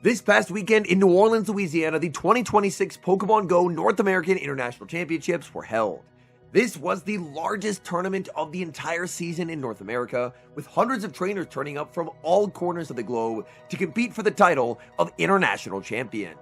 This past weekend in New Orleans, Louisiana, the 2026 Pokemon Go North American International Championships were held. This was the largest tournament of the entire season in North America, with hundreds of trainers turning up from all corners of the globe to compete for the title of International Champion.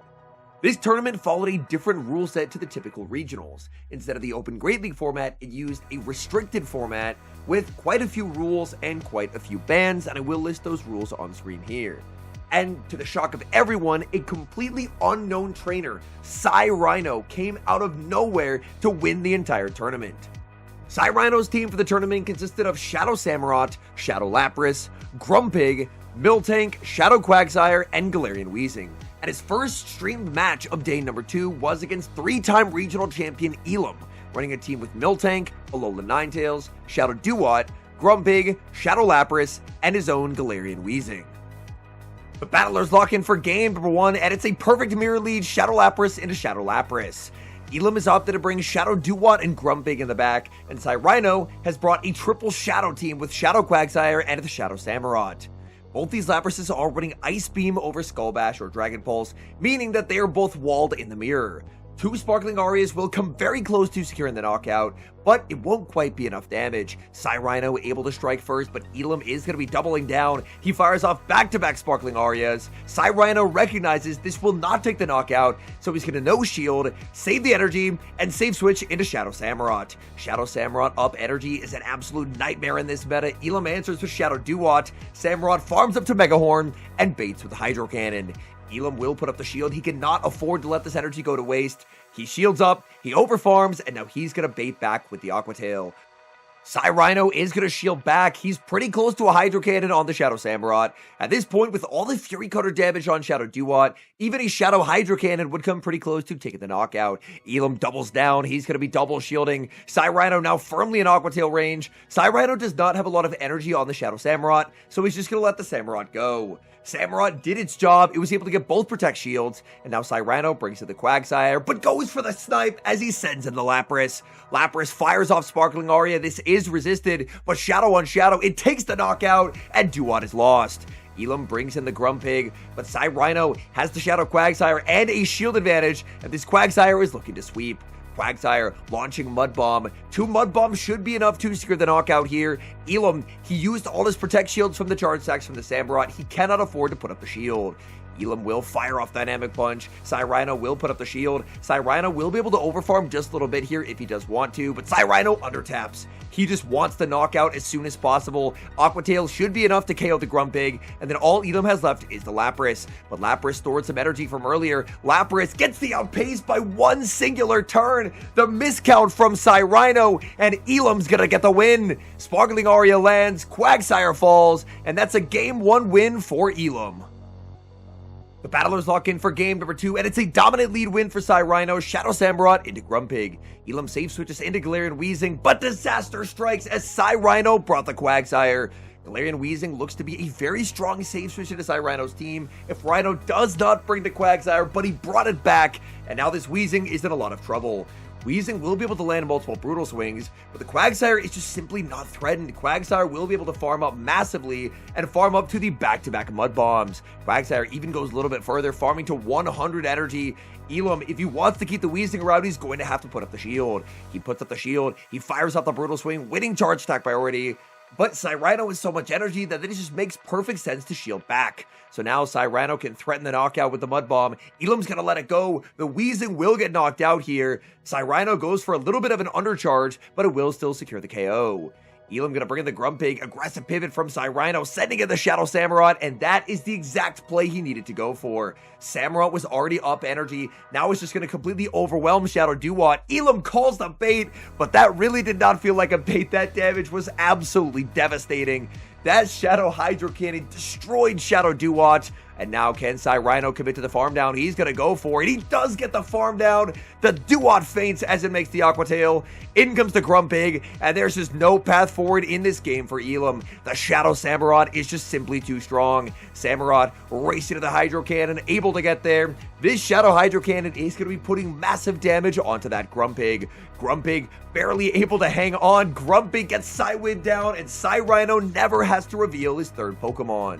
This tournament followed a different rule set to the typical regionals. Instead of the Open Great League format, it used a restricted format with quite a few rules and quite a few bans, and I will list those rules on screen here. And to the shock of everyone, a completely unknown trainer, Cyrhino, came out of nowhere to win the entire tournament. Cyrhino's team for the tournament consisted of Shadow Samurott, Shadow Lapras, Grumpig, Miltank, Shadow Quagsire, and Galarian Weezing. And his first streamed match of day number 2 was against 3-time regional champion Elam, running a team with Miltank, Alola Ninetales, Shadow Duat, Grumpig, Shadow Lapras, and his own Galarian Weezing. The battlers lock in for game number 1, and it's a perfect mirror lead Shadow Lapras into Shadow Lapras. Elam has opted to bring Shadow Duat and Grumpig in the back, and Cyrhino has brought a triple Shadow team with Shadow Quagsire and the Shadow Samurott. Both these Laprases are running Ice Beam over Skull Bash or Dragon Pulse, meaning that they are both walled in the mirror. 2 Sparkling Arias will come very close to securing the knockout, but it won't quite be enough damage. Cyrhino able to strike first, but Elam is going to be doubling down. He fires off back-to-back Sparkling Arias. Cyrhino recognizes this will not take the knockout, so he's going to no shield, save the energy, and save switch into Shadow Samurott. Shadow Samurott up energy is an absolute nightmare in this meta. Elam answers with Shadow Duat. Samurott farms up to Mega Horn and baits with Hydro Cannon. Elam will put up the shield. He cannot afford to let this energy go to waste. He shields up, he overfarms, and now he's going to bait back with the Aqua Tail. Cyrhino is going to shield back. He's pretty close to a Hydro Cannon on the Shadow Samurott. At this point, with all the Fury Cutter damage on Shadow Duat, even a Shadow Hydro Cannon would come pretty close to taking the knockout. Elam doubles down. He's going to be double shielding. Cyrhino now firmly in Aqua Tail range. Cyrhino does not have a lot of energy on the Shadow Samurott, so he's just going to let the Samurott go. Samurott did its job. It was able to get both Protect Shields, and now Cyrhino brings in the Quagsire, but goes for the snipe as he sends in the Lapras. Lapras fires off Sparkling Aria. This is resisted, but Shadow on Shadow, it takes the knockout, and Duat is lost. Elam brings in the Grumpig, but Cyrhino has the Shadow Quagsire and a shield advantage, and this Quagsire is looking to sweep. Quagsire launching Mud Bomb. 2 Mud Bombs should be enough to secure the knockout here. Elam, he used all his Protect Shields from the charge stacks from the Samurott. He cannot afford to put up the shield. Elam will fire off Dynamic Punch. Cyrhino will put up the shield. Cyrhino will be able to overfarm just a little bit here if he does want to, but Cyrhino undertaps. He just wants the knockout as soon as possible. Aqua Tail should be enough to KO the Grumpig, and then all Elam has left is the Lapras. But Lapras stored some energy from earlier. Lapras gets the outpace by 1 singular turn. The miscount from Cyrhino, and Elam's gonna get the win. Sparkling Aria lands, Quagsire falls, and that's a Game 1 win for Elam. The battlers lock in for game number 2, and it's a dominant lead win for Cyrhino. Shadow Samurott into Grumpig. Elam safe switches into Galarian Weezing, but disaster strikes as Cyrhino brought the Quagsire. Galarian Weezing looks to be a very strong safe switch into Cyrhino's team if Rhino does not bring the Quagsire, but he brought it back, and now this Weezing is in a lot of trouble. Weezing will be able to land multiple Brutal Swings, but the Quagsire is just simply not threatened. Quagsire will be able to farm up massively and farm up to the back-to-back Mud Bombs. Quagsire even goes a little bit further, farming to 100 energy. Elam, if he wants to keep the Weezing around, he's going to have to put up the shield. He puts up the shield, he fires off the Brutal Swing, winning charge stack priority. But Cyrhino has so much energy that it just makes perfect sense to shield back. So now Cyrhino can threaten the knockout with the Mud Bomb. Elam's gonna let it go. The Weezing will get knocked out here. Cyrhino goes for a little bit of an undercharge, but it will still secure the KO. Elam gonna bring in the Grumpig, aggressive pivot from Cyrhino, sending in the Shadow Samurott, and that is the exact play he needed to go for. Samurott was already up energy, now it's just gonna completely overwhelm Shadow Duat. Elam calls the bait, but that really did not feel like a bait. That damage was absolutely devastating. That Shadow Hydro Cannon destroyed Shadow Duat. And now can Cyrhino commit to the farm down? He's going to go for it. He does get the farm down. The Duat faints as it makes the Aqua Tail. In comes the Grumpig, and there's just no path forward in this game for Elam. The Shadow Samurott is just simply too strong. Samurott racing to the Hydro Cannon, able to get there. This Shadow Hydro Cannon is going to be putting massive damage onto that Grumpig. Grumpig barely able to hang on. Grumpig gets Psywind down, and Cyrhino never has to reveal his third Pokemon.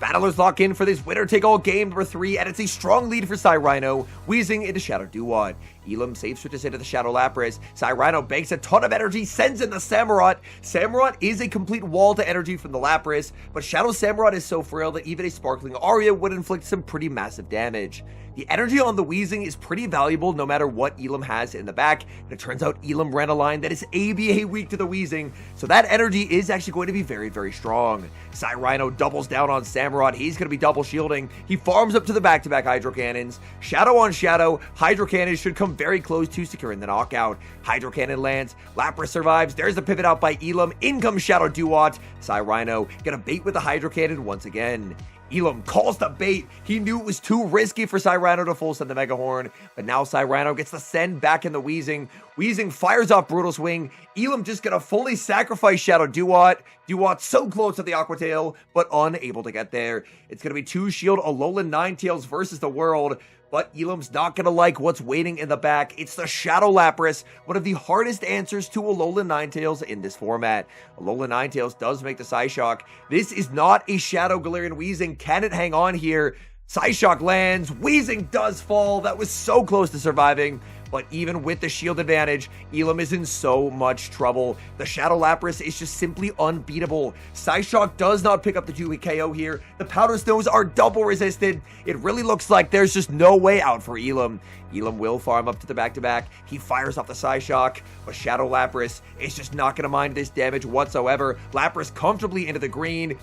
Battlers lock in for this winner-take-all game number 3, and it's a strong lead for Cyrino, Weezing into Shadow Duat. Elam safe switches into the Shadow Lapras. Cyrino banks a ton of energy, sends in the Samurott. Samurott is a complete wall to energy from the Lapras, but Shadow Samurott is so frail that even a Sparkling Aria would inflict some pretty massive damage. The energy on the Weezing is pretty valuable no matter what Elam has in the back, and it turns out Elam ran a line that is ABA weak to the Weezing, so that energy is actually going to be very, very strong. Cyrino doubles down on Samurott. He's going to be double shielding. He farms up to the back-to-back Hydro Cannons. Shadow on Shadow. Hydro Cannon should come very close to securing the knockout. Hydro Cannon lands. Lapras survives. There's the pivot out by Elam. In comes Shadow Duat. Cyrino gonna bait with the Hydro Cannon once again. Elam calls the bait. He knew it was too risky for Cyrino to full send the Mega Horn, but now Cyrino gets the send back in the Weezing. Weezing fires off Brutal Swing. Elam just gonna fully sacrifice Shadow Duat. Duat so close to the Aqua Tail, but unable to get there. It's gonna be 2-shield Alolan Ninetales versus the world. But Elam's not going to like what's waiting in the back. It's the Shadow Lapras, one of the hardest answers to Alolan Ninetales in this format. Alolan Ninetales does make the Psyshock. This is not a Shadow Galarian Weezing. Can it hang on here? Psyshock lands. Weezing does fall. That was so close to surviving. But even with the shield advantage, Elam is in so much trouble. The Shadow Lapras is just simply unbeatable. Psyshock does not pick up the 2-hit KO here. The Powder Stones are double resisted. It really looks like there's just no way out for Elam. Elam will farm up to the back-to-back. He fires off the Psyshock, but Shadow Lapras is just not going to mind this damage whatsoever. Lapras comfortably into the green.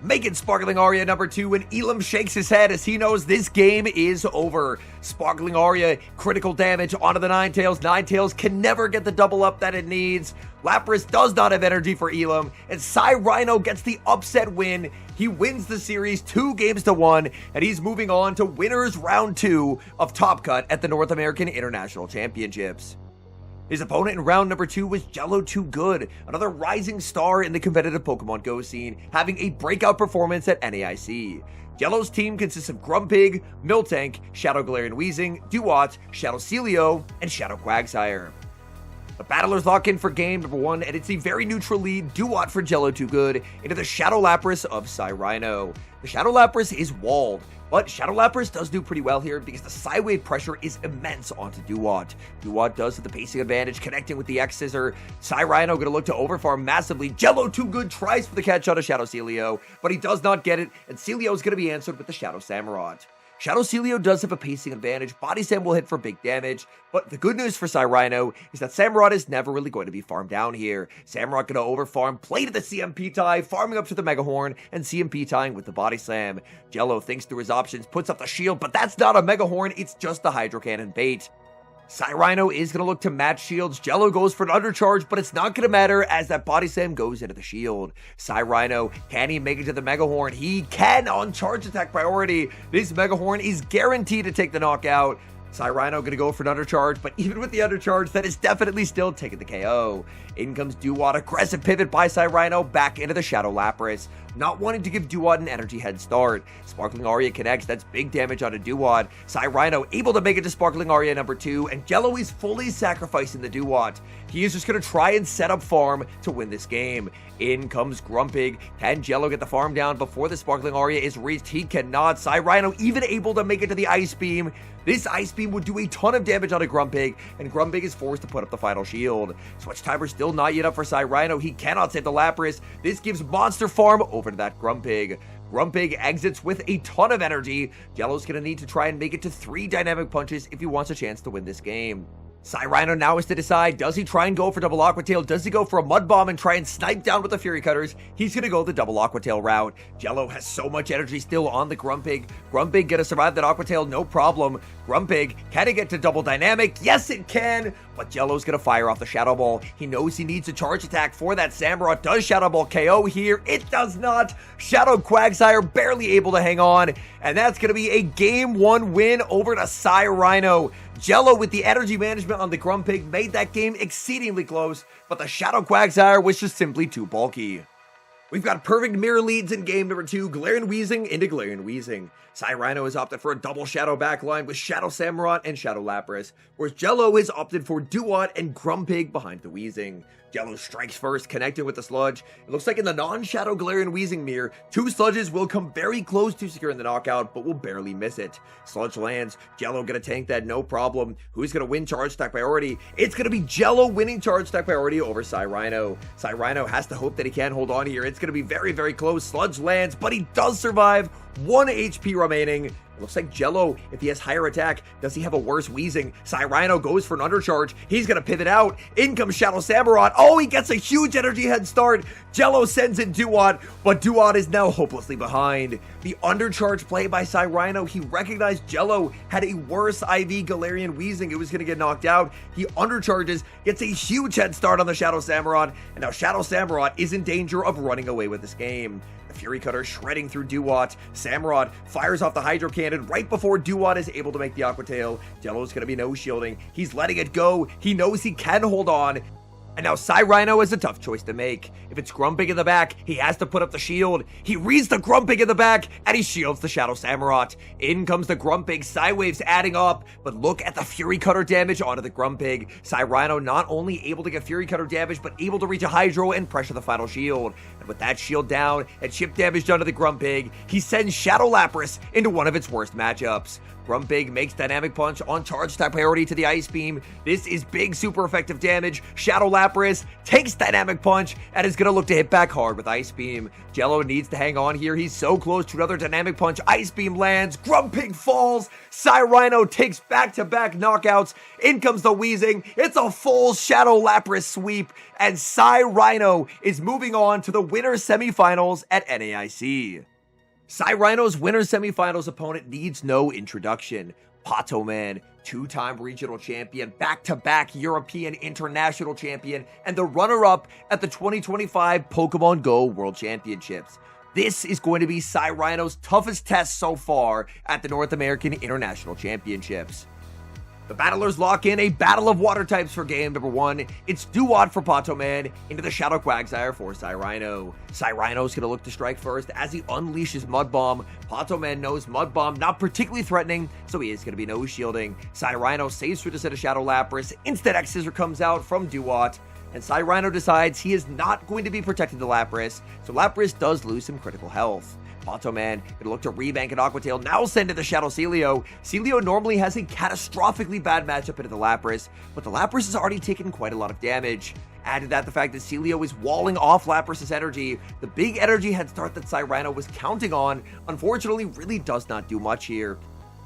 Making Sparkling Aria number 2, and Elam shakes his head as he knows this game is over. Sparkling Aria, critical damage onto the Ninetales. Ninetales can never get the double up that it needs. Lapras does not have energy for Elam, and Cyrino gets the upset win. He wins the series 2-1, and he's moving on to winners round 2 of Top Cut at the North American International Championships. His opponent in round number 2 was Jello2Good, another rising star in the competitive Pokemon Go scene, having a breakout performance at NAIC. Jello's team consists of Grumpig, Miltank, Shadow Galarian Weezing, Duat, Shadow Celio, and Shadow Quagsire. The battlers lock in for game number 1, and it's a very neutral lead, Duat for Jello2Good, into the Shadow Lapras of Cyrino. The Shadow Lapras is walled, but Shadow Lapras does do pretty well here because the Psywave pressure is immense onto Duat. Duat does have the pacing advantage, connecting with the X-Scissor. Cyrino going to look to overfarm massively. Jello2Good tries for the catch on a Shadow Celio, but he does not get it, and Celio is going to be answered with the Shadow Samurott. Shadow Celio does have a pacing advantage. Body Slam will hit for big damage, but the good news for Cyrino is that Samurott is never really going to be farmed down here. Samurott going to overfarm, play to the CMP tie, farming up to the Mega Horn, and CMP tying with the Body Slam. Jello thinks through his options, puts up the shield, but that's not a Mega Horn, it's just the Hydro Cannon bait. Cyrino is going to look to match shields. Jello goes for an undercharge, but it's not going to matter as that Body Slam goes into the shield. Cyrino, can he make it to the Mega Horn? He can on charge attack priority. This Mega Horn is guaranteed to take the knockout. Cyrino going to go for an undercharge, but even with the undercharge, that is definitely still taking the KO. In comes Duat, aggressive pivot by Cyrino, back into the Shadow Lapras. Not wanting to give Duat an energy head start. Sparkling Aria connects, that's big damage onto Duat. Cyrino able to make it to Sparkling Aria number 2, and Jello is fully sacrificing the Duat. He is just going to try and set up farm to win this game. In comes Grumpig. Can Jello get the farm down before the Sparkling Aria is reached? He cannot. Cyrino even able to make it to the Ice Beam. This Ice Beam would do a ton of damage onto Grumpig, and Grumpig is forced to put up the final shield. Switch timer still not yet up for Cyrino. He cannot save the Lapras. This gives Monster Farm over to that Grumpig. Grumpig exits with a ton of energy. Jello's going to need to try and make it to 3 Dynamic Punches if he wants a chance to win this game. Cyrino now has to decide, does he try and go for double Aqua Tail? Does he go for a Mud Bomb and try and snipe down with the Fury Cutters? He's going to go the double Aqua Tail route. Jello has so much energy still on the Grumpig. Grumpig going to survive that Aqua Tail, no problem. Grumpig, can it get to double Dynamic? Yes, it can! But Jello's going to fire off the Shadow Ball. He knows he needs a charge attack for that Samurott. Does Shadow Ball KO here? It does not! Shadow Quagsire barely able to hang on. And that's going to be a Game 1 win over to Cyrino. Jello with the energy management on the Grumpig made that game exceedingly close, but the Shadow Quagsire was just simply too bulky. We've got perfect mirror leads in game number 2, Galarian Weezing into Galarian Weezing. Cyrino has opted for a double Shadow backline with Shadow Samurott and Shadow Lapras, whereas Jello has opted for Duat and Grumpig behind the Weezing. Jello strikes first, connecting with the Sludge. It looks like in the non-Shadow Galarian Weezing mirror, 2 Sludges will come very close to securing the knockout, but will barely miss it. Sludge lands, Jello gonna tank that no problem. Who's gonna win charge stack priority? It's gonna be Jello winning charge stack priority over Cyrino. Cyrino has to hope that he can hold on here. It's gonna be very, very close. Sludge lands, but he does survive. 1 HP remaining. It looks like Jello, if he has higher attack, does he have a worse Weezing? Cyrino goes for an undercharge. He's going to pivot out. In comes Shadow Samurott. Oh, he gets a huge energy head start. Jello sends in Dewott, but Dewott is now hopelessly behind. The undercharge play by Cyrino, he recognized Jello had a worse IV Galarian Weezing. It was going to get knocked out. He undercharges, gets a huge head start on the Shadow Samurott, and now Shadow Samurott is in danger of running away with this game. Fury Cutter shredding through Dewott. Samurott fires off the Hydro Cannon right before Dewott is able to make the Aqua Tail. Jello's going to be no shielding. He's letting it go. He knows he can hold on. And now Cyrino is a tough choice to make. If it's Grumpig in the back, he has to put up the shield. He reads the Grumpig in the back, and he shields the Shadow Samurott. In comes the Grumpig, Psywaves adding up, but look at the Fury Cutter damage onto the Grumpig. Cyrino not only able to get Fury Cutter damage, but able to reach a Hydro and pressure the final shield. And with that shield down and chip damage done to the Grumpig, he sends Shadow Lapras into one of its worst matchups. Grumpig makes Dynamic Punch on charge stack priority to the Ice Beam. This is big, super effective damage. Shadow Lapras takes Dynamic Punch and is going to look to hit back hard with Ice Beam. Jello needs to hang on here. He's so close to another Dynamic Punch. Ice Beam lands. Grumpig falls. Cyrino takes back-to-back knockouts. In comes the Weezing. It's a full Shadow Lapras sweep. And Cyrino is moving on to the winner's semifinals at NAIC. Cyrino's winner's semifinals opponent needs no introduction. Patoman, 2-time regional champion, back-to-back European international champion, and the runner-up at the 2025 Pokemon Go World Championships. This is going to be Cyrino's toughest test so far at the North American International Championships. The battlers lock in a battle of water types for game number 1. It's Dewott for Patoman into the Shadow Quagsire for Cyrino. Cyrino's going to look to strike first as he unleashes Mud Bomb. Patoman knows Mud Bomb not particularly threatening, so he is going to be no shielding. Cyrino saves through the set of Shadow Lapras. Instant X Scissor comes out from Dewott, and Cyrino decides he is not going to be protecting the Lapras, so Lapras does lose some critical health. Patoman gonna look to rebank an Aqua Tail, now send in the Shadow Celio. Celio normally has a catastrophically bad matchup into the Lapras, but the Lapras has already taken quite a lot of damage. Add to that the fact that Celio is walling off Lapras' energy. The big energy head start that Cyrino was counting on, unfortunately, really does not do much here.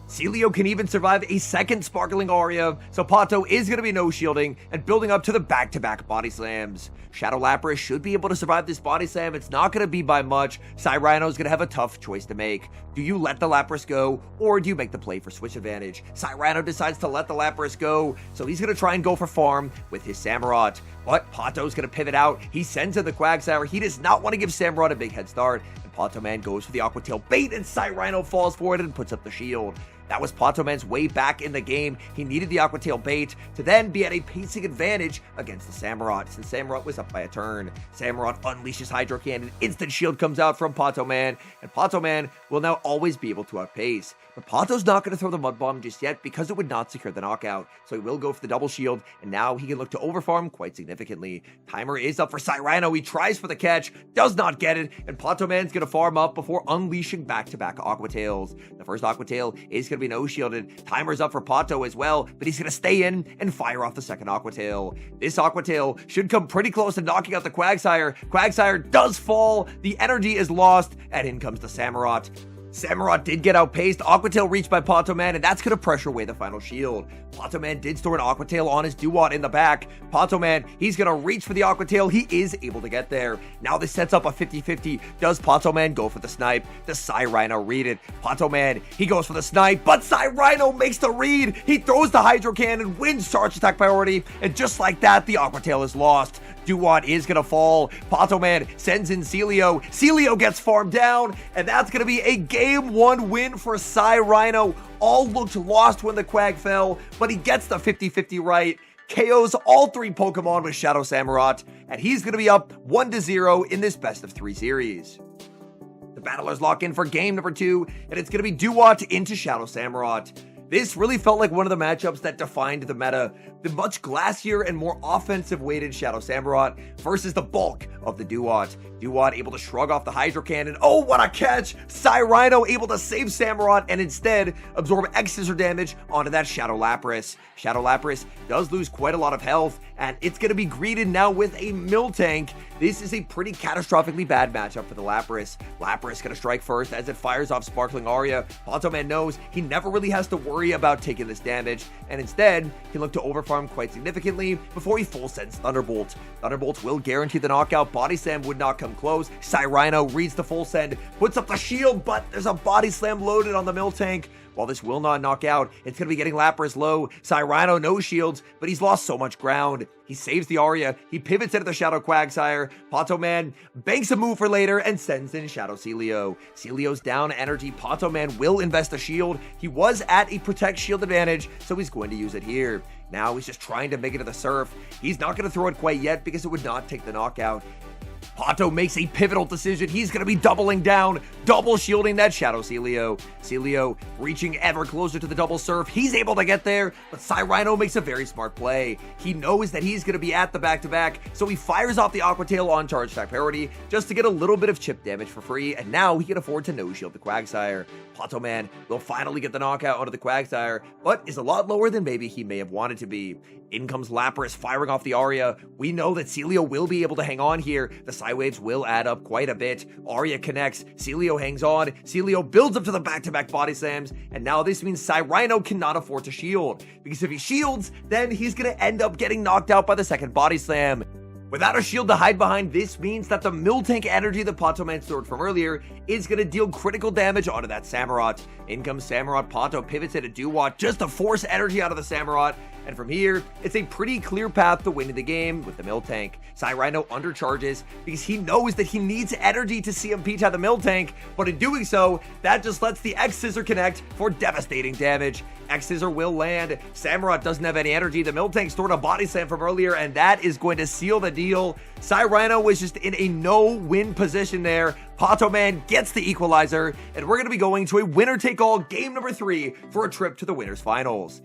Celio can even survive a second Sparkling Aria, so Pato is going to be no shielding and building up to the back-to-back body slams. Shadow Lapras should be able to survive this body slam. It's not going to be by much. Cyrino's going to have a tough choice to make. Do you let the Lapras go, or do you make the play for switch advantage? Cyrino decides to let the Lapras go, so he's going to try and go for farm with his Samurott. But Pato's going to pivot out. He sends in the Quagsire. He does not want to give Samurott a big head start. And Patoman goes for the Aqua Tail bait, and Cyrino falls for it and puts up the shield. That was Patoman's way back in the game. He needed the Aqua Tail bait to then be at a pacing advantage against the Samurott, since Samurott was up by a turn. Samurott unleashes Hydro Cannon, instant shield comes out from Patoman, and Patoman will now always be able to outpace. But Pato's not going to throw the Mud Bomb just yet because it would not secure the knockout, so he will go for the double shield, and now he can look to overfarm quite significantly. Timer is up for Cyrino. He tries for the catch, does not get it, and Patoman's going to farm up before unleashing back-to-back Aqua Tails. The first Aqua Tail is going to be no shielded. Timer's up for Pato as well, but he's going to stay in and fire off the second Aqua Tail. This Aqua Tail should come pretty close to knocking out the Quagsire. Quagsire does fall, the energy is lost, and in comes the Samurott. Samurott did get outpaced, Aqua Tail reached by Patoman, and that's going to pressure away the final shield. Patoman did store an Aqua Tail on his Dewott in the back. Patoman, he's going to reach for the Aqua Tail. He is able to get there. Now this sets up a 50-50. Does Patoman go for the snipe? Does Cyrino read it? Patoman, he goes for the snipe, but Cyrino makes the read. He throws the Hydro Cannon, wins charge attack priority, and just like that, the Aqua Tail is lost. Dewott is going to fall. Patoman sends in Celio. Celio gets farmed down, and that's going to be a Game 1 win for Cyrino. All looked lost when the Quag fell, but he gets the 50-50 right. KOs all 3 Pokemon with Shadow Samurott, and he's going to be up 1-0 in this best-of-3 series. The battlers lock in for game number 2, and it's going to be Dewott into Shadow Samurott. This really felt like one of the matchups that defined the meta. The much glassier and more offensive-weighted Shadow Samurott versus the bulk of the Duat. Duat able to shrug off the Hydro Cannon. Oh, what a catch! Cyrino able to save Samurott and instead absorb X-Scissor damage onto that Shadow Lapras. Shadow Lapras does lose quite a lot of health, and it's going to be greeted now with a Miltank. This is a pretty catastrophically bad matchup for the Lapras. Lapras going to strike first as it fires off Sparkling Aria. Ponto Man knows he never really has to worry about taking this damage, and instead can look to overfarm quite significantly before he full sends Thunderbolt. Thunderbolt will guarantee the knockout. Body Slam would not come close. Cyrino reads the full send, puts up the shield, but there's a Body Slam loaded on the Miltank. While this will not knock out, it's going to be getting Lapras low. Cyrino no shields, but he's lost so much ground. He saves the Aria, he pivots into the Shadow Quagsire. Ponto Man banks a move for later and sends in Shadow Celio. Celio's down energy. Ponto Man will invest a shield. He was at a Protect shield advantage, so he's going to use it here. Now he's just trying to make it to the Surf. He's not going to throw it quite yet because it would not take the knockout. Ponto makes a pivotal decision. He's going to be doubling down, double shielding that Shadow Celio. Celio reaching ever closer to the double Surf. He's able to get there, but Cyrino makes a very smart play. He knows that he's going to be at the back-to-back, so he fires off the Aqua Tail on charge attack priority just to get a little bit of chip damage for free, and now he can afford to no-shield the Quagsire. Ponto Man will finally get the knockout onto the Quagsire, but is a lot lower than maybe he may have wanted to be. In comes Lapras firing off the Aria. We know that Celio will be able to hang on here. The Psywaves will add up quite a bit. Aria connects. Celio hangs on. Celio builds up to the back-to-back body slams. And now this means Cyrino cannot afford to shield. Because if he shields, then he's going to end up getting knocked out by the second body slam. Without a shield to hide behind, this means that the Miltank energy that Ponto Man stored from earlier is going to deal critical damage onto that Samurott. In comes Samurott. Ponto pivots into Duat just to force energy out of the Samurott. And from here, it's a pretty clear path to winning the game with the Miltank. Cyrino undercharges because he knows that he needs energy to CMP tie the Miltank, but in doing so, that just lets the X-Scissor connect for devastating damage. X-Scissor will land. Samurott doesn't have any energy. The Miltank stored a Body Slam from earlier, and that is going to seal the deal. Cyrino was just in a no-win position there. Ponto Man gets the equalizer, and we're going to be going to a winner-take-all game number 3 for a trip to the winners finals.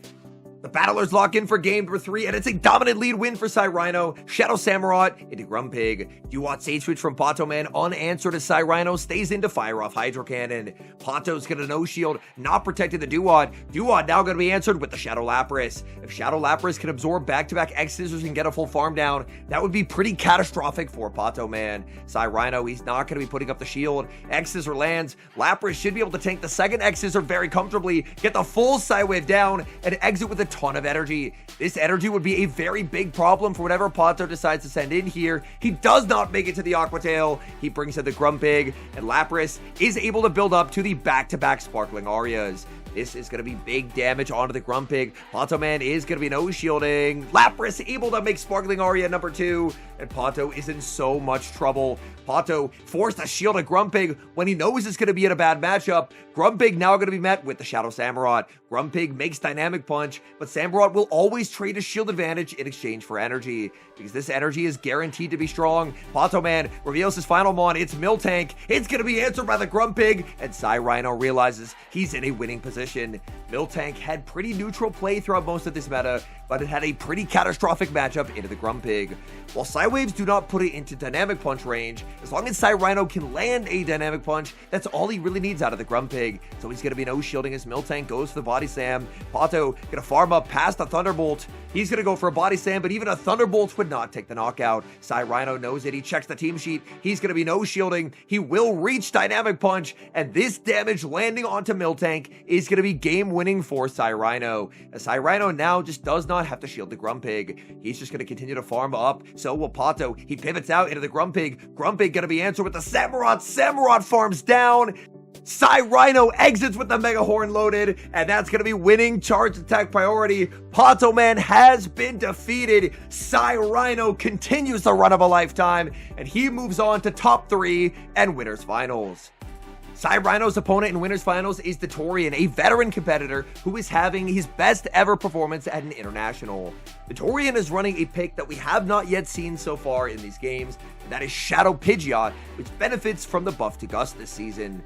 The battlers lock in for game number 3, and it's a dominant lead win for Cyrino. Shadow Samurott into Grumpig. Duat Sage Switch from Ponto Man unanswered as Cyrino stays in to fire off Hydro Cannon. Ponto's gonna no shield, not protecting the Duat. Duat now gonna be answered with the Shadow Lapras. If Shadow Lapras can absorb back-to-back X-Scissors and get a full farm down, that would be pretty catastrophic for Ponto Man. Cyrino, he's not gonna be putting up the shield. X-Scissor lands. Lapras should be able to tank the second X-Scissor very comfortably, get the full Psywave down, and exit with a ton of energy. This energy would be a very big problem for whatever Ponto decides to send in here. He does not make it to the Aqua Tail. He brings in the Grumpig, and Lapras is able to build up to the back-to-back Sparkling Arias. This is going to be big damage onto the Grumpig. Ponto Man is going to be no shielding. Lapras able to make Sparkling Aria number 2, and Ponto is in so much trouble. Ponto forced to shield a Grumpig when he knows it's going to be in a bad matchup. Grumpig now going to be met with the Shadow Samurott. Grumpig makes Dynamic Punch, but Samurott will always trade a shield advantage in exchange for energy, because this energy is guaranteed to be strong. Ponto Man reveals his final mon. It's Miltank. It's going to be answered by the Grumpig, and Cyrino realizes he's in a winning position. Miltank had pretty neutral play throughout most of this meta, but it had a pretty catastrophic matchup into the Grumpig. While Psywaves do not put it into Dynamic Punch range, as long as Cyrino can land a Dynamic Punch, that's all he really needs out of the Grumpig. So he's going to be no shielding as Miltank goes for the Body Slam. Ponto going to farm up past the Thunderbolt. He's going to go for a Body Slam, but even a Thunderbolt would not take the knockout. Cyrino knows it. He checks the team sheet. He's going to be no shielding. He will reach Dynamic Punch, and this damage landing onto Miltank is going to be game-winning for Cyrino. As Cyrino now just does not have to shield the Grumpig. He's just going to continue to farm up. So will Ponto. He pivots out into the Grumpig. Grumpig going to be answered with the Samurott. Samurott farms down. Cyrino exits with the Mega Horn loaded, and that's going to be winning charge attack priority. Ponto Man has been defeated. Cyrino continues the run of a lifetime, and he moves on to top 3 and winners finals. Cyrino's opponent in winners finals is the Torian, a veteran competitor who is having his best ever performance at an international. The Torian is running a pick that we have not yet seen so far in these games, and that is Shadow Pidgeot, which benefits from the buff to Gust this season.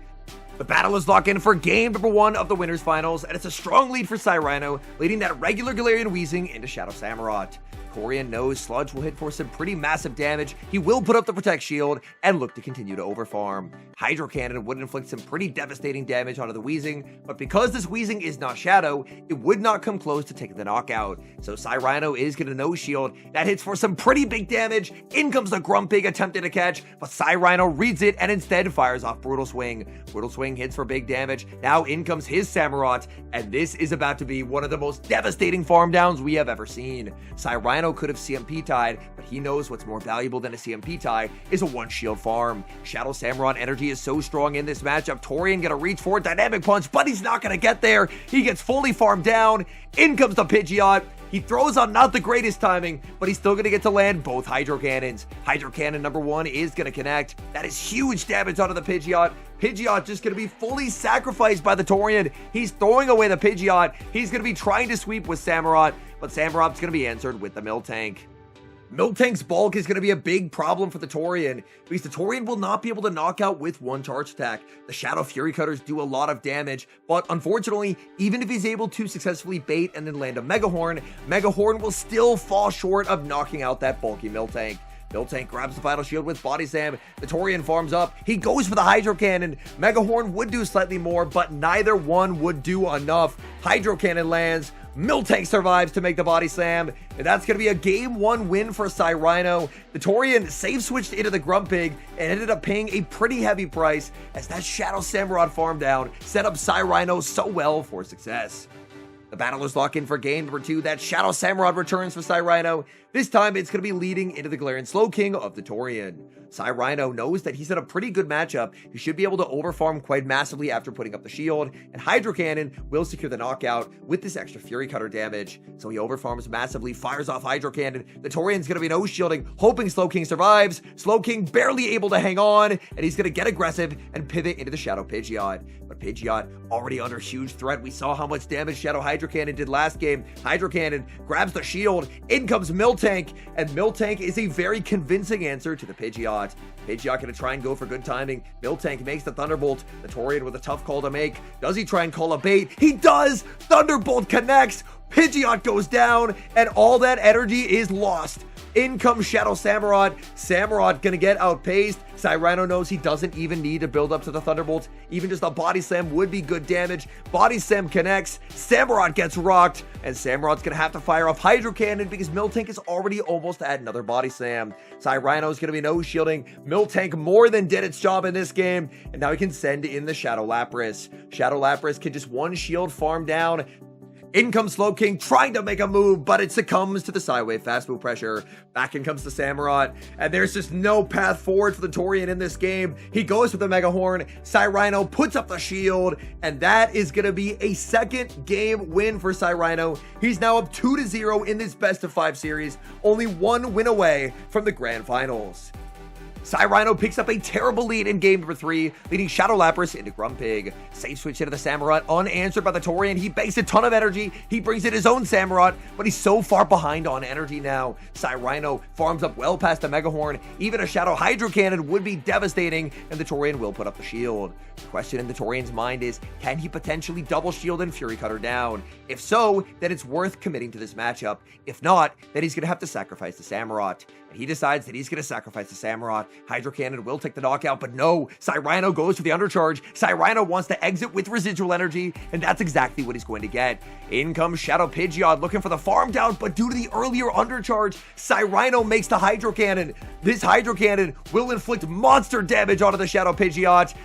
The battle is locked in for game number 1 of the winners finals, and it's a strong lead for Cyrano, leading that regular Galarian Weezing into Shadow Samurott. Torian knows Sludge will hit for some pretty massive damage. He will put up the Protect Shield and look to continue to overfarm. Hydro Cannon would inflict some pretty devastating damage onto the Weezing, but because this Weezing is not Shadow, it would not come close to taking the knockout. So Cyrano is going to No Shield. That hits for some pretty big damage. In comes the Grumpig attempting to catch, but Cyrano reads it and instead fires off Brutal Swing. Brutal Swing hits for big damage. Now in comes his Samurott, and this is about to be one of the most devastating farm downs we have ever seen. Cyrano could have CMP tied, but he knows what's more valuable than a CMP tie is a 1-shield farm. Shadow Samurott energy is so strong in this matchup. Torian gonna reach for a Dynamic Punch, but he's not gonna get there. He gets fully farmed down. In comes the Pidgeot. He throws on not the greatest timing, but he's still going to get to land both Hydro Cannons. Hydro Cannon number 1 is going to connect. That is huge damage onto the Pidgeot. Pidgeot just going to be fully sacrificed by the Torian. He's throwing away the Pidgeot. He's going to be trying to sweep with Samurott, but Samurott's going to be answered with the Miltank. Miltank's bulk is going to be a big problem for the Torian, because the Torian will not be able to knock out with one charge attack. The Shadow Fury Cutters do a lot of damage, but unfortunately, even if he's able to successfully bait and then land a Mega Horn, Mega Horn will still fall short of knocking out that bulky Miltank. Miltank grabs the final shield with Body Slam. The Torian farms up. He goes for the Hydro Cannon. Mega Horn would do slightly more, but neither one would do enough. Hydro Cannon lands. Miltank survives to make the Body Slam, and that's going to be a game 1 win for Cyrano. The Torian save switched into the Grumpig and ended up paying a pretty heavy price as that Shadow Samurott farm down set up Cyrano so well for success. The battlers lock in for game number 2. That Shadow Samurott returns for Cyrano. This time, it's going to be leading into the Galarian Slowking of the Torian. Cyrano knows that he's in a pretty good matchup. He should be able to overfarm quite massively after putting up the shield, and Hydro Cannon will secure the knockout with this extra Fury Cutter damage. So he overfarms massively, fires off Hydro Cannon. The Torian's going to be no shielding, hoping Slowking survives. Slowking barely able to hang on, and he's going to get aggressive and pivot into the Shadow Pidgeot. But Pidgeot already under huge threat. We saw how much damage Shadow Hydro Cannon did last game. Hydro Cannon grabs the shield. In comes Miltank, and Miltank is a very convincing answer to the Pidgeot. Pidgeot gonna try and go for good timing. Miltank makes the Thunderbolt. The Torian with a tough call to make. Does he try and call a bait? He does! Thunderbolt connects! Pidgeot goes down, and all that energy is lost. In comes Shadow Samurott. Samurott gonna get outpaced. Cyrano knows he doesn't even need to build up to the Thunderbolt. Even just a Body Slam would be good damage. Body Slam connects. Samurott gets rocked, and Samurott's gonna have to fire off Hydro Cannon because Miltank is already almost at another Body Slam. Cyrano's gonna be no shielding. Miltank more than did its job in this game, and now he can send in the Shadow Lapras. Shadow Lapras can just 1-shield farm down. In comes Slowking trying to make a move, but it succumbs to the Psywave fast move pressure. Back in comes the Samurott, and there's just no path forward for the Torian in this game. He goes for the Mega Horn. Cyrano puts up the shield, and that is going to be a second game win for Cyrano. He's now up 2-0 in this best of 5 series, only 1 win away from the grand finals. Cyrano picks up a terrible lead in game number 3, leading Shadow Lapras into Grumpig. Safe switch into the Samurott, unanswered by the Torian. He banks a ton of energy. He brings in his own Samurott, but he's so far behind on energy now. Cyrano farms up well past the Mega Horn. Even a Shadow Hydro Cannon would be devastating, and the Torian will put up the shield. The question in the Torian's mind is, can he potentially double shield and Fury Cutter down? If so, then it's worth committing to this matchup. If not, then he's going to have to sacrifice the Samurott. And he decides that he's going to sacrifice the Samurott. Hydro Cannon will take the knockout, but no, Cyrano goes for the undercharge. Cyrano wants to exit with residual energy, and that's exactly what he's going to get. In comes Shadow Pidgeot looking for the farm down, but due to the earlier undercharge, Cyrano makes the Hydro Cannon. This Hydro Cannon will inflict monster damage onto the Shadow Pidgeot.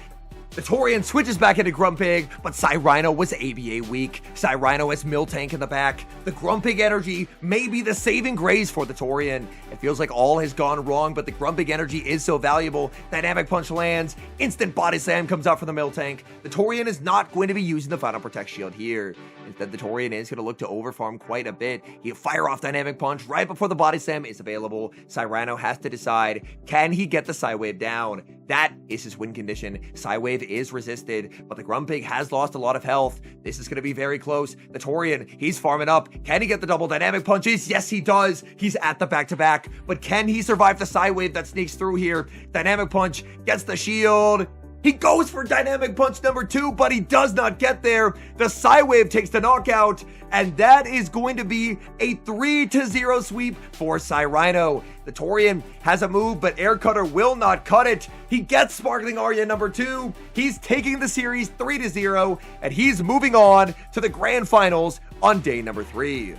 The Torian switches back into Grumpig, but Cyrano was ABA weak. Cyrano has Miltank in the back. The Grumpig energy may be the saving grace for the Torian. It feels like all has gone wrong, but the Grumpig energy is so valuable. Dynamic Punch lands. Instant Body Slam comes out from the Miltank. The Torian is not going to be using the Final Protect Shield here. Instead, the Torian is going to look to overfarm quite a bit. He'll fire off Dynamic Punch right before the Body Slam is available. Cyrano has to decide, can he get the Psywave down? That is his win condition. Psywave is resisted, but the Grumpig has lost a lot of health. This is going to be very close. The Torian, he's farming up. Can he get the double Dynamic Punches? Yes, he does. He's at the back-to-back, but can he survive the Psywave that sneaks through here? Dynamic Punch gets the shield. He goes for Dynamic Punch number 2, but he does not get there. The Psywave takes the knockout, and that is going to be a 3-0 sweep for Cyrino. The Torian has a move, but Air Cutter will not cut it. He gets Sparkling Aria number 2. He's taking the series 3-0, and he's moving on to the Grand Finals on day number 3.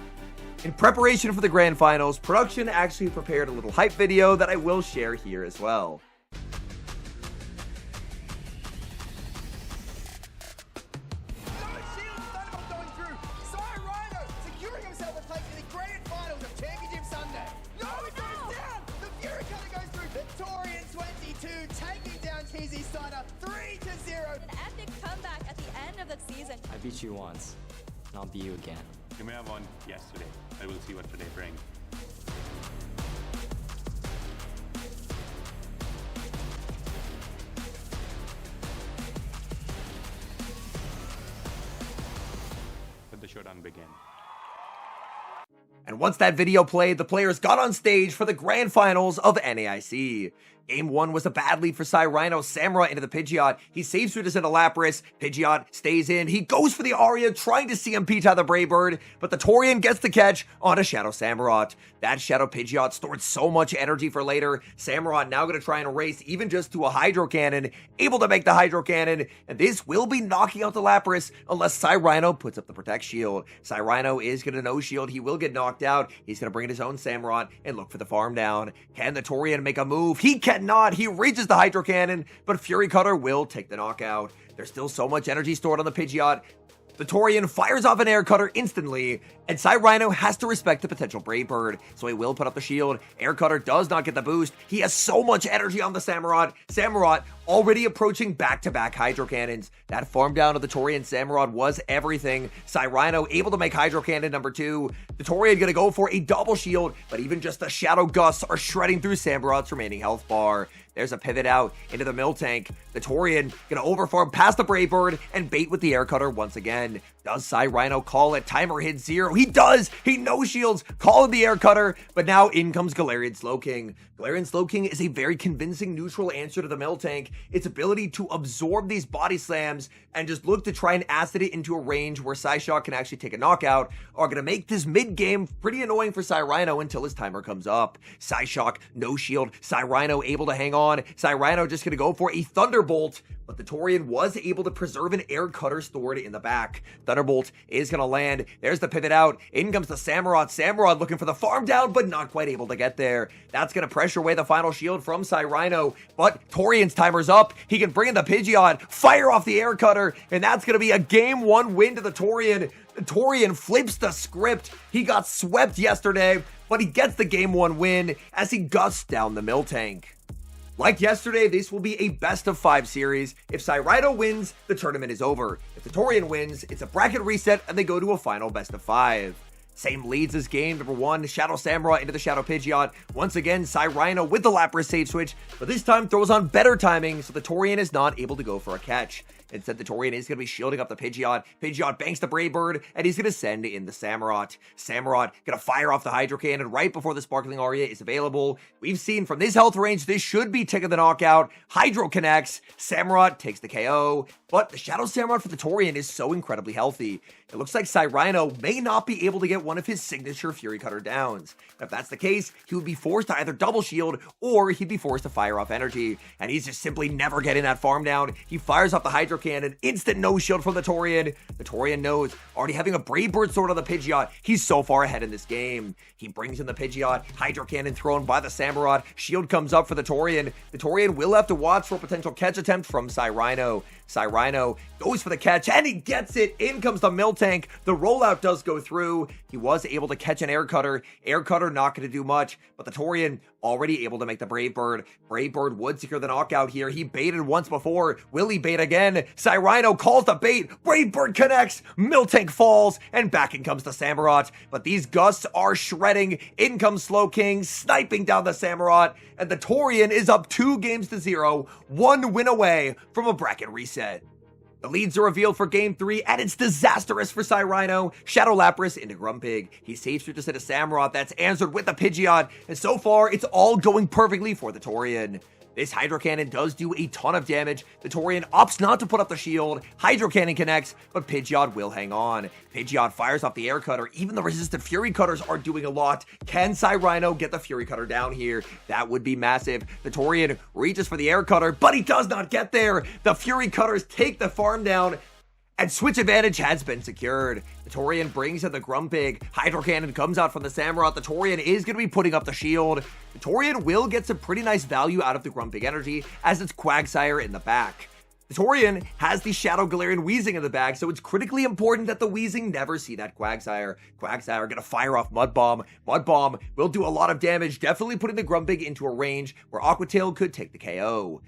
In preparation for the Grand Finals, production actually prepared a little hype video that I will share here as well. An epic comeback at the end of the season. I beat you once, and I'll beat you again. You may have won yesterday. I will see what today brings. Let the showdown begin. And once that video played, the players got on stage for the Grand Finals of NAIC. Game 1 was a bad lead for Cyrino. Samurott into the Pidgeot. He saves through this into Lapras. Pidgeot stays in. He goes for the Aria, trying to CMP tie the Brave Bird, but the Torian gets the catch on a Shadow Samurott. That Shadow Pidgeot stored so much energy for later. Samurott now going to try and race even just to a Hydro Cannon, able to make the Hydro Cannon, and this will be knocking out the Lapras unless Cyrino puts up the Protect Shield. Cyrino is going to no shield. He will get knocked out. He's going to bring in his own Samurott and look for the farm down. Can the Torian make a move? He cannot. He reaches the Hydro Cannon, but Fury Cutter will take the knockout. There's still so much energy stored on the Pidgeot. The Torian fires off an Air Cutter instantly, and Cyrino has to respect the potential Brave Bird, so he will put up the shield. Air Cutter does not get the boost. He has so much energy on the Samurott. Samurott already approaching back-to-back Hydro Cannons. That farm down of the Torian Samurott was everything. Cyrino able to make Hydro Cannon number 2. The Torian gonna go for a double shield, but even just the Shadow Gusts are shredding through Samurott's remaining health bar. There's a pivot out into the Miltank. The Torian gonna overfarm past the Brave Bird and bait with the Air Cutter once again. Does Cyrino call it? Timer hit 0. He does! He no shields, calling the Air Cutter, but now in comes Galarian Slowking. Galarian Slowking is a very convincing neutral answer to the Miltank. Its ability to absorb these body slams and just look to try and acid it into a range where Psyshock can actually take a knockout are going to make this mid-game pretty annoying for Cyrino until his timer comes up. Psyshock, no shield, Cyrino able to hang on. Cyrino just going to go for a Thunderbolt, but the Torian was able to preserve an Air Cutter stored in the back. Thunderbolt is going to land. There's the pivot out. In comes the Samurott. Samurott looking for the farm down, but not quite able to get there. That's going to pressure away the final shield from Cyrino, but Torian's timer's up. He can bring in the Pidgeot, fire off the Air Cutter, and that's going to be a Game 1 win to the Torian. The Torian flips the script. He got swept yesterday, but he gets the Game 1 win as he gusts down the Miltank. Like yesterday, this will be a best-of-5 series. If Cyrino wins, the tournament is over. If the Torian wins, it's a bracket reset and they go to a final best-of-5. Same leads as game number 1, Shadow Samurott into the Shadow Pidgeot. Once again, Cyrino with the Lapras save switch, but this time throws on better timing, so the Torian is not able to go for a catch. Instead, the Torian is going to be shielding up the Pidgeot. Pidgeot banks the Brave Bird, and he's going to send in the Samurott. Samurott going to fire off the Hydro Cannon right before the Sparkling Aria is available. We've seen from this health range, this should be taking the knockout. Hydro connects. Samurott takes the KO, but the Shadow Samurott for the Torian is so incredibly healthy. It looks like Cyrino may not be able to get one of his signature Fury Cutter downs. If that's the case, he would be forced to either double shield or he'd be forced to fire off energy, and he's just simply never getting that farm down. He fires off the Hydro Cannon, instant no shield from the Torian. The Torian knows, already having a Brave Bird sword on the Pidgeot, he's so far ahead in this game. He brings in the Pidgeot, Hydro Cannon thrown by the Samurott, shield comes up for the Torian. The Torian will have to watch for a potential catch attempt from Cyrino. Cyrino goes for the catch, and he gets it. In comes the Miltank. The rollout does go through. He was able to catch an Air Cutter. Air Cutter not going to do much, but the Torian already able to make the Brave Bird. Brave Bird would secure the knockout here. He baited once before. Will he bait again? Cyrino calls the bait. Brave Bird connects. Miltank falls, and back in comes the Samurott. But these gusts are shredding. In comes Slowking, sniping down the Samurott, and the Torian is up 2-0, 1 win away from a bracket reset. The leads are revealed for Game 3, and it's disastrous for Cyrino. Shadow Lapras into Grumpig. He saves through to set a Samurott that's answered with a Pidgeot, and so far, it's all going perfectly for the Torian. This Hydro Cannon does do a ton of damage. The Torian opts not to put up the shield. Hydro Cannon connects, but Pidgeot will hang on. Pidgeot fires off the Air Cutter. Even the resistant Fury Cutters are doing a lot. Can Cyrino get the Fury Cutter down here? That would be massive. The Torian reaches for the Air Cutter, but he does not get there. The Fury Cutters take the farm down, and switch advantage has been secured. The Torian brings in the Grumpig. Hydro Cannon comes out from the Samurott. The Torian is going to be putting up the shield. The Torian will get some pretty nice value out of the Grumpig energy as it's Quagsire in the back. The Torian has the Shadow Galarian Weezing in the bag, so it's critically important that the Weezing never see that Quagsire. Quagsire gonna fire off Mud Bomb. Mud Bomb will do a lot of damage, definitely putting the Grumpig into a range where Aqua Tail could take the KO.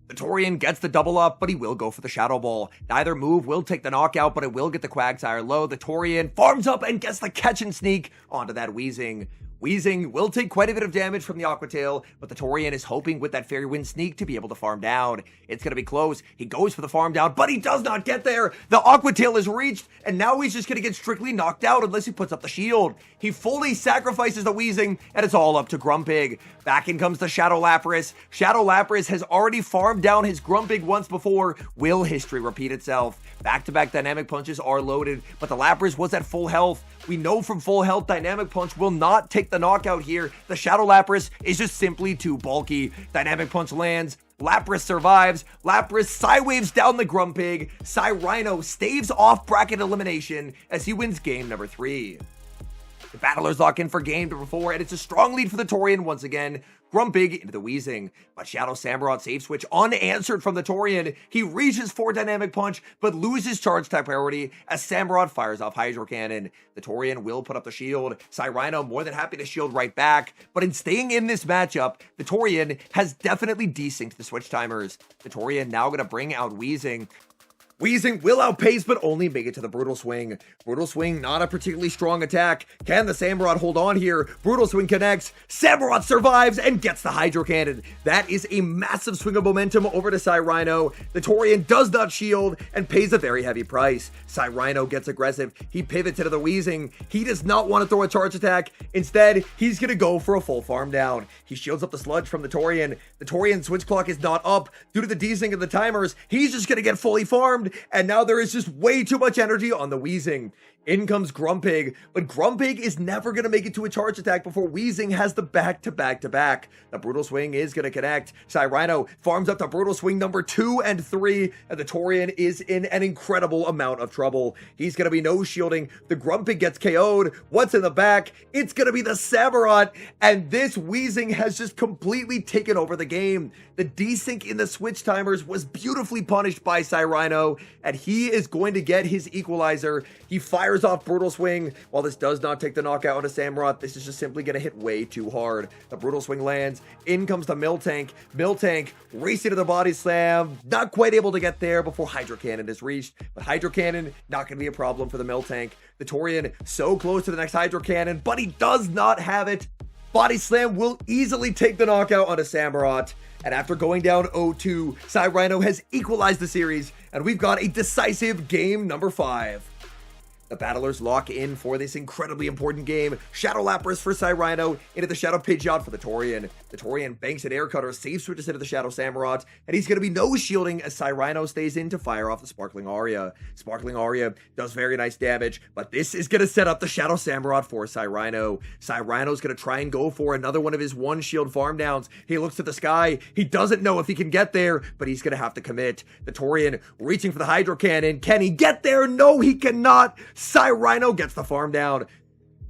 The Torian gets the double up, but he will go for the Shadow Ball. Neither move will take the knockout, but it will get the Quagsire low. The Torian farms up and gets the catch and sneak onto that Weezing. Weezing will take quite a bit of damage from the Aqua Tail, but the Torian is hoping with that Fairy Wind Sneak to be able to farm down. It's going to be close. He goes for the farm down, but he does not get there. The Aqua Tail is reached, and now he's just going to get strictly knocked out unless he puts up the shield. He fully sacrifices the Weezing, and it's all up to Grumpig. Back in comes the Shadow Lapras. Shadow Lapras has already farmed down his Grumpig once before. Will history repeat itself? Back-to-back Dynamic Punches are loaded, but the Lapras was at full health. We know from full health, Dynamic Punch will not take the knockout here. The Shadow Lapras is just simply too bulky. Dynamic Punch lands. Lapras survives. Lapras Psy-Waves down the Grumpig. Cyrino staves off bracket elimination as he wins game number 3. The battlers lock in for game number 4, and it's a strong lead for the Torian once again. Grumpig into the Weezing, but Shadow Samurott save switch unanswered from the Torian. He reaches for Dynamic Punch, but loses charge type priority as Samurott fires off Hydro Cannon. The Torian will put up the shield. Cyrino more than happy to shield right back, but in staying in this matchup, the Torian has definitely desynced the switch timers. The Torian now going to bring out Weezing. Weezing will outpace, but only make it to the Brutal Swing. Brutal Swing, not a particularly strong attack. Can the Samurott hold on here? Brutal Swing connects. Samurott survives and gets the Hydro Cannon. That is a massive swing of momentum over to Cyrino. The Torian does not shield and pays a very heavy price. Cyrino gets aggressive. He pivots into the Weezing. He does not want to throw a charge attack. Instead, he's going to go for a full farm down. He shields up the Sludge from the Torian. The Torian switch clock is not up due to the desync of the timers. He's just going to get fully farmed. And now there is just way too much energy on the Weezing. In comes Grumpig, but Grumpig is never going to make it to a charge attack before Weezing has the back-to-back-to-back. The Brutal Swing is going to connect. Cyrino farms up to Brutal Swing number 2 and 3, and the Torian is in an incredible amount of trouble. He's going to be no shielding. The Grumpig gets KO'd. What's in the back? It's going to be the Samurott, and this Weezing has just completely taken over the game. The desync in the switch timers was beautifully punished by Cyrino, and he is going to get his equalizer. He fires off Brutal Swing. While this does not take the knockout on a Samurott, this is just simply going to hit way too hard. The Brutal Swing lands. In comes the Miltank. Miltank racing to the Body Slam. Not quite able to get there before Hydro Cannon is reached. But Hydro Cannon, not going to be a problem for the Miltank. The Torian so close to the next Hydro Cannon, but he does not have it. Body Slam will easily take the knockout on a Samurott. And after going down 0-2, Cyrino has equalized the series, and we've got a decisive game number 5. The battlers lock in for this incredibly important game. Shadow Lapras for Cyrino, into the Shadow Pidgeot for the Torian. The Torian banks an Air Cutter, save switches into the Shadow Samurott, and he's going to be no shielding as Cyrino stays in to fire off the Sparkling Aria. Sparkling Aria does very nice damage, but this is going to set up the Shadow Samurott for Cyrino. Cyrino's going to try and go for another one of his one shield farm downs. He looks to the sky. He doesn't know if he can get there, but he's going to have to commit. The Torian reaching for the Hydro Cannon. Can he get there? No, he cannot. Cyrino gets the farm down.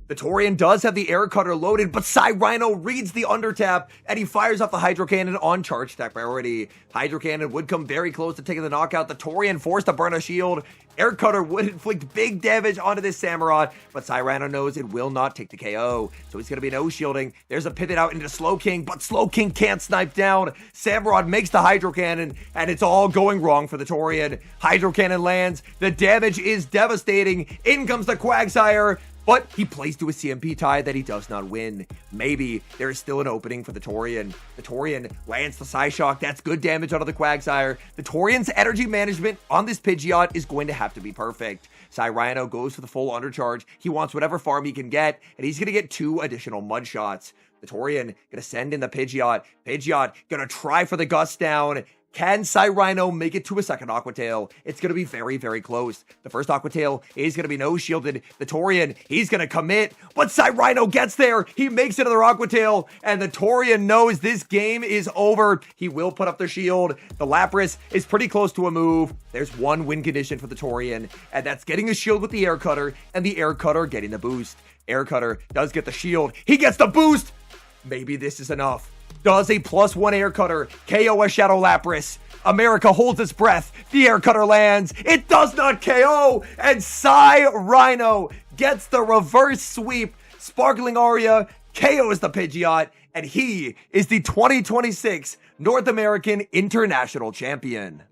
The Torian does have the Air Cutter loaded, but Cyrino reads the undertap, and he fires off the Hydro Cannon on charge attack priority. Hydro Cannon would come very close to taking the knockout. The Torian forced to burn a shield. Air Cutter would inflict big damage onto this Samurott, but Cyrino knows it will not take the KO, so he's going to be no shielding. There's a pivot out into Slowking, but Slowking can't snipe down. Samurott makes the Hydro Cannon, and it's all going wrong for the Torian. Hydro Cannon lands. The damage is devastating. In comes the Quagsire, but he plays to a CMP tie that he does not win. Maybe there is still an opening for the Torian. The Torian lands the Psyshock. That's good damage out of the Quagsire. The Torian's energy management on this Pidgeot is going to have to be perfect. Cyrino goes for the full undercharge. He wants whatever farm he can get, and he's going to get 2 additional Mud Shots. The Torian gonna send in the Pidgeot. Pidgeot gonna try for the Gust down. Can Cyrino make it to a second Aqua Tail? It's going to be very, very close. The first Aqua Tail is going to be no shielded. The Torian, he's going to commit, but Cyrino gets there. He makes another Aqua Tail, and the Torian knows this game is over. He will put up the shield. The Lapras is pretty close to a move. There's one win condition for the Torian, and that's getting a shield with the Air Cutter, and the Air Cutter getting the boost. Air Cutter does get the shield. He gets the boost. Maybe this is enough. Does a +1 Air Cutter KO a Shadow Lapras? America holds its breath. The Air Cutter lands. It does not KO. And Cyrino gets the reverse sweep. Sparkling Aria KOs the Pidgeot. And he is the 2026 North American International Champion.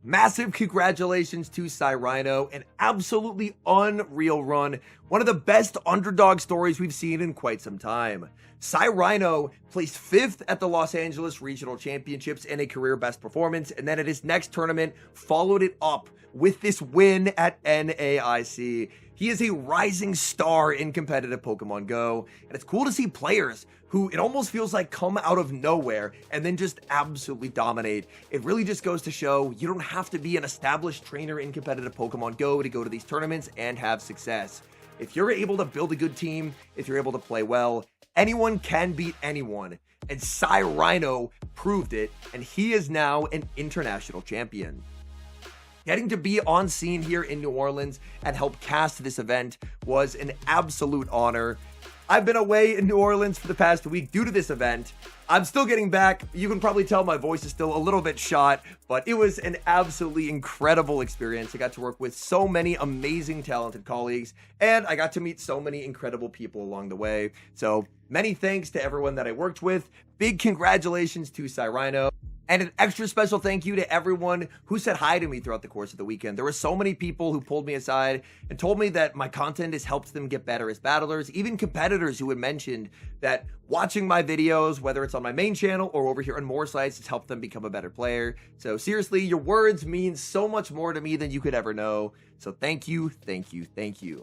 Massive congratulations to Cyrino. An absolutely unreal run. One of the best underdog stories we've seen in quite some time. Cyrino placed 5th at the Los Angeles Regional Championships in a career best performance, and then at his next tournament followed it up with this win at NAIC. He is a rising star in competitive Pokemon Go, and it's cool to see players who it almost feels like come out of nowhere and then just absolutely dominate. It really just goes to show you don't have to be an established trainer in competitive Pokemon Go to go to these tournaments and have success. If you're able to build a good team, if you're able to play well, anyone can beat anyone. And Cyrino proved it, and he is now an international champion. Getting to be on scene here in New Orleans and help cast this event was an absolute honor. I've been away in New Orleans for the past week due to this event. I'm still getting back. You can probably tell my voice is still a little bit shot, but it was an absolutely incredible experience. I got to work with so many amazing, talented colleagues, and I got to meet so many incredible people along the way. So many thanks to everyone that I worked with. Big congratulations to Cyrino. And an extra special thank you to everyone who said hi to me throughout the course of the weekend. There were so many people who pulled me aside and told me that my content has helped them get better as battlers, even competitors who had mentioned that watching my videos, whether it's on my main channel or over here on more sites, has helped them become a better player. So seriously, your words mean so much more to me than you could ever know. So thank you, thank you, thank you.